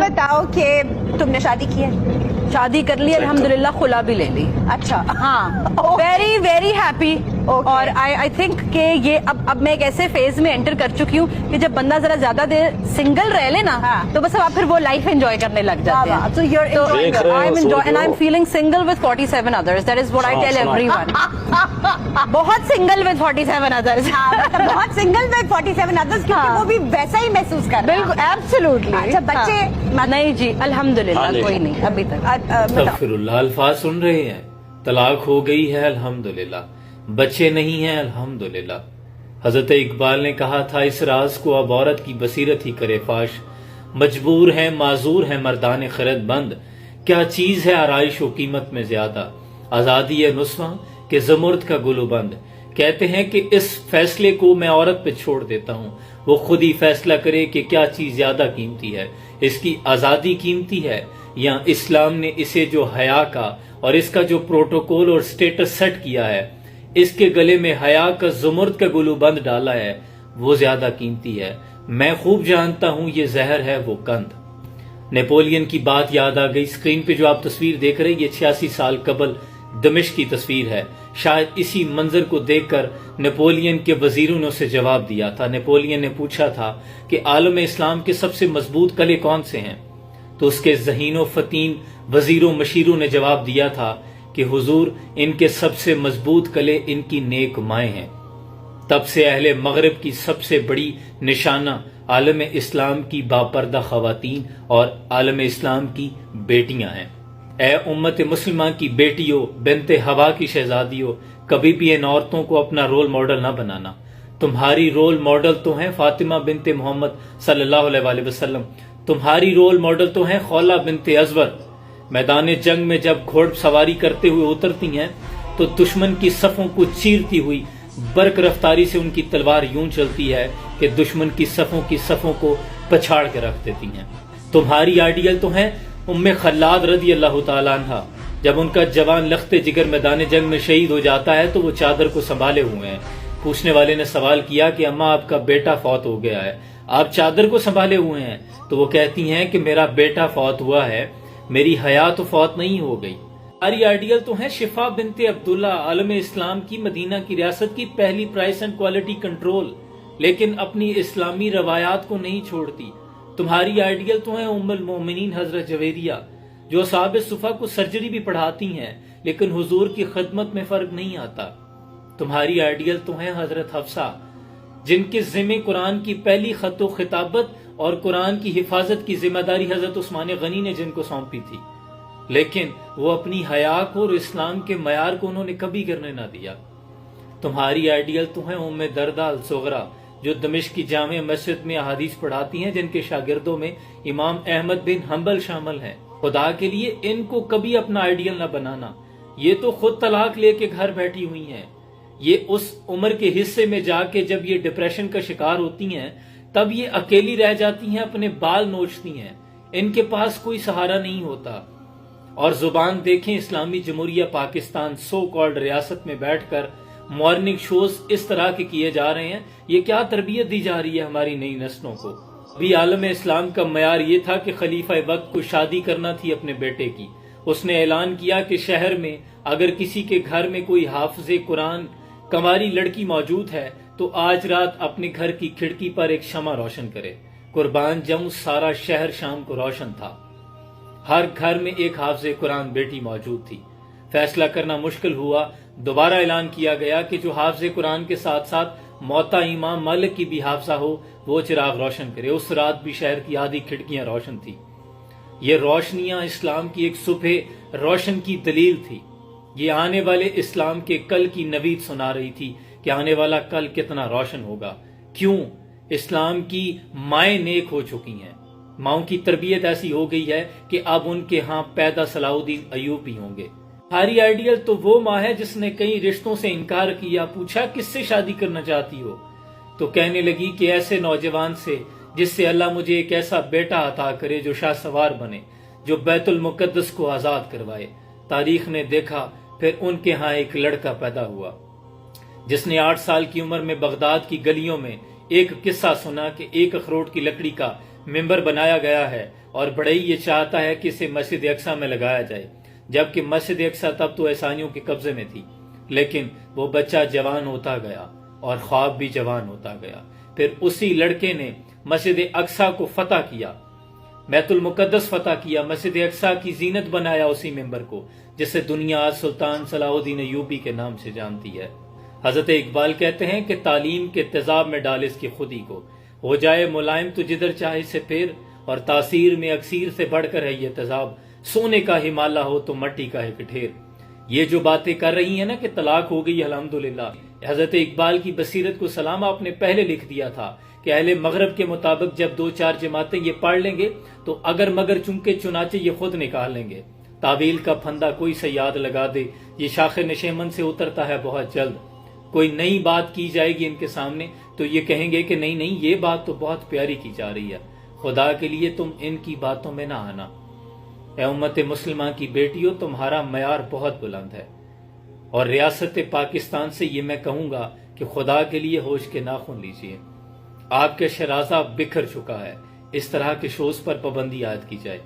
بتاؤ کہ تم نے شادی کی ہے؟ شادی کر لی الحمدللہ, خلا بھی لے لی. اچھا, ہاں, ویری ویری ہیپی. اور آئی تھنک کہ یہ اب میں ایک ایسے فیز میں انٹر کر چکی ہوں کہ جب بندہ ذرا زیادہ دیر سنگل رہ لے نا تو بس آپ پھر وہ لائف انجوائے کرنے لگ جاتے ہیں. So you're enjoying it. And I'm feeling single with 47 others. That is what I tell everyone. بہت single with 47 others. بہت سنگل میں 47 others, کیونکہ وہ بھی ویسا ہی محسوس کر رہا ہے. بالکل, ایبسولوٹلی. اچھا, بچے نہیں جی الحمدللہ کوئی نہیں ابھی تک. استغفر اللہ, الفاظ سن رہے ہیں, طلاق ہو گئی ہے الحمدللہ, بچے نہیں ہیں الحمدللہ. حضرت اقبال نے کہا تھا اس راز کو اب عورت کی بصیرت ہی کرے فاش, مجبور ہے معذور ہے مردان خرد بند, کیا چیز ہے آرائش و قیمت میں زیادہ, آزادی ہے نسواں کہ زمرد کا گل و بند. کہتے ہیں کہ اس فیصلے کو میں عورت پہ چھوڑ دیتا ہوں, وہ خود ہی فیصلہ کرے کہ کیا چیز زیادہ قیمتی ہے, اس کی آزادی قیمتی ہے یا اسلام نے اسے جو حیا کا اور اس کا جو پروٹوکول اور سٹیٹس سیٹ کیا ہے, اس کے گلے میں حیا کا زمرد کا گلو بند ڈالا ہے, وہ زیادہ قیمتی ہے. میں خوب جانتا ہوں یہ زہر ہے وہ کند. نیپولین کی بات یاد آ گئی. اسکرین پہ جو آپ تصویر دیکھ رہے ہیں یہ 86 سال قبل دمشق کی تصویر ہے. شاید اسی منظر کو دیکھ کر نیپولین کے وزیروں نے اسے جواب دیا تھا. نیپولین نے پوچھا تھا کہ عالم اسلام کے سب سے مضبوط قلعے کون سے ہیں, تو اس کے ذہین و فتین وزیروں مشیروں نے جواب دیا تھا کہ حضور ان کے سب سے مضبوط قلعے ان کی نیک مائیں ہیں. تب سے اہل مغرب کی سب سے بڑی نشانہ عالم اسلام کی باپردہ خواتین اور عالم اسلام کی بیٹیاں ہیں. اے امت مسلمہ کی بیٹیوں, بنت ہوا کی شہزادیوں, کبھی بھی ان عورتوں کو اپنا رول ماڈل نہ بنانا. تمہاری رول ماڈل تو ہیں فاطمہ بنت محمد صلی اللہ علیہ وآلہ وسلم, تمہاری رول ماڈل تو ہیں خولہ بنت ازور. میدان جنگ میں جب گھوڑ سواری کرتے ہوئے اترتی ہیں تو دشمن کی صفوں کو چیرتی ہوئی برق رفتاری سے ان کی تلوار یوں چلتی ہے کہ دشمن کی صفوں کو پچھاڑ کے رکھ دیتی ہیں. تمہاری آئیڈیل تو ہیں ام خلاد رضی اللہ تعالیٰ عنہ. جب ان کا جوان لخت جگر میدان جنگ میں شہید ہو جاتا ہے تو وہ چادر کو سنبھالے ہوئے ہیں. پوچھنے والے نے سوال کیا کہ اماں آپ کا بیٹا فوت ہو گیا ہے, آپ چادر کو سنبھالے ہوئے ہیں, تو وہ کہتی ہیں کہ میرا بیٹا فوت ہوا ہے, میری حیا تو فوت نہیں ہو گئی. ہماری آئیڈیل تو ہیں شفا بنت عبداللہ, عالم اسلام کی مدینہ کی ریاست کی پہلی پرائس اینڈ کوالٹی کنٹرول, لیکن اپنی اسلامی روایات کو نہیں چھوڑتی. تمہاری آئیڈیل تو ہیں ام المومنین حضرت جویریہ, جو اصحاب صفا کو سرجری بھی پڑھاتی ہیں لیکن حضور کی خدمت میں فرق نہیں آتا. تمہاری آئیڈیل تو ہیں حضرت حفصہ, جن کے ذمہ قرآن کی پہلی خط و خطابت اور قرآن کی حفاظت کی ذمہ داری حضرت عثمان غنی نے جن کو سونپی تھی, لیکن وہ اپنی حیا کو اور اسلام کے معیار کو انہوں نے کبھی کرنے نہ دیا. تمہاری آئیڈیل تو ہیں ام درداء الصغریٰ, جو دمشق کی جامع مسجد میں احادیث پڑھاتی ہیں, جن کے شاگردوں میں امام احمد بن حنبل شامل ہیں. خدا کے لیے ان کو کبھی اپنا آئیڈیل نہ بنانا, یہ تو خود طلاق لے کے گھر بیٹھی ہوئی ہیں. یہ اس عمر کے حصے میں جا کے جب یہ ڈپریشن کا شکار ہوتی ہیں تب یہ اکیلی رہ جاتی ہیں, اپنے بال نوچتی ہیں, ان کے پاس کوئی سہارا نہیں ہوتا. اور زبان دیکھیں, اسلامی جمہوریہ پاکستان سو کالڈ ریاست میں بیٹھ کر مارننگ شوز اس طرح کے کیے جا رہے ہیں. یہ کیا تربیت دی جا رہی ہے ہماری نئی نسلوں کو؟ ابھی عالم اسلام کا معیار یہ تھا کہ خلیفہ وقت کو شادی کرنا تھی اپنے بیٹے کی. اس نے اعلان کیا کہ شہر میں اگر کسی کے گھر میں کوئی حافظ قرآن کنواری لڑکی موجود ہے تو آج رات اپنے گھر کی کھڑکی پر ایک شمع روشن کرے. قربان جاؤں, سارا شہر شام کو روشن تھا. ہر گھر میں ایک حافظ قرآن بیٹی موجود تھی. فیصلہ کرنا مشکل ہوا. دوبارہ اعلان کیا گیا کہ جو حافظ قرآن کے ساتھ ساتھ موتا امام مالک کی بھی حافظہ ہو وہ چراغ روشن کرے. اس رات بھی شہر کی آدھی کھڑکیاں روشن تھی. یہ روشنیاں اسلام کی ایک صبح روشن کی دلیل تھی. یہ آنے والے اسلام کے کل کی نوید سنا رہی تھی کہ آنے والا کل کتنا روشن ہوگا. کیوں؟ اسلام کی مائیں نیک ہو چکی ہیں, ماؤں کی تربیت ایسی ہو گئی ہے کہ اب ان کے ہاں پیدا صلاح الدین ایوبی ہوں گے. ہماری آئیڈیل تو وہ ماں ہے جس نے کئی رشتوں سے انکار کیا. پوچھا کس سے شادی کرنا چاہتی ہو, تو کہنے لگی کہ ایسے نوجوان سے جس سے اللہ مجھے ایک ایسا بیٹا عطا کرے جو شاہ سوار بنے, جو بیت المقدس کو آزاد کروائے. تاریخ نے دیکھا پھر ان کے ہاں ایک لڑکا پیدا ہوا جس نے 8 سال کی عمر میں بغداد کی گلیوں میں ایک قصہ سنا کہ ایک اخروٹ کی لکڑی کا ممبر بنایا گیا ہے اور بڑھئی یہ چاہتا ہے کہ اسے مسجد اقصی میں لگایا جائے، جبکہ مسجد اقصی تب تو عیسائیوں کے قبضے میں تھی، لیکن وہ بچہ جوان ہوتا گیا اور خواب بھی جوان ہوتا گیا۔ پھر اسی لڑکے نے مسجد اقصی کو فتح کیا، بیت المقدس فتح کیا، مسجد اقصی کی زینت بنایا اسی ممبر کو، جسے دنیا آج سلطان صلاح الدین ایوبی کے نام سے جانتی ہے۔ حضرت اقبال کہتے ہیں کہ تعلیم کے تیزاب میں ڈال اس کی خودی کو، ہو جائے ملائم تو جدھر چاہے سے پھر، اور تاثیر میں اکثیر سے بڑھ کر ہے یہ تیزاب، سونے کا ہمالہ ہو تو مٹی کا ایک ڈھیر۔ یہ جو باتیں کر رہی ہیں نا کہ طلاق ہو گئی الحمدللہ، حضرت اقبال کی بصیرت کو سلام، آپ نے پہلے لکھ دیا تھا کہ اہل مغرب کے مطابق جب 2-4 جماعتیں یہ پڑھ لیں گے تو اگر مگر چونکے چنانچہ یہ خود نکال لیں گے۔ تعویل کا پھندا کوئی سیاد لگا دے، یہ شاخ نشیمن سے اترتا ہے بہت جلد۔ کوئی نئی بات کی جائے گی ان کے سامنے تو یہ کہیں گے کہ نہیں یہ بات تو بہت پیاری کی جا رہی ہے، خدا کے لیے تم ان کی باتوں میں نہ آنا۔ اے امت مسلمہ کی بیٹیوں، تمہارا معیار بہت بلند ہے، اور ریاست پاکستان سے یہ میں کہوں گا کہ خدا کے لیے ہوش کے ناخن لیجئے۔ آپ کے شرازہ بکھر چکا ہے، اس طرح کے شوز پر پابندی عائد کی جائے۔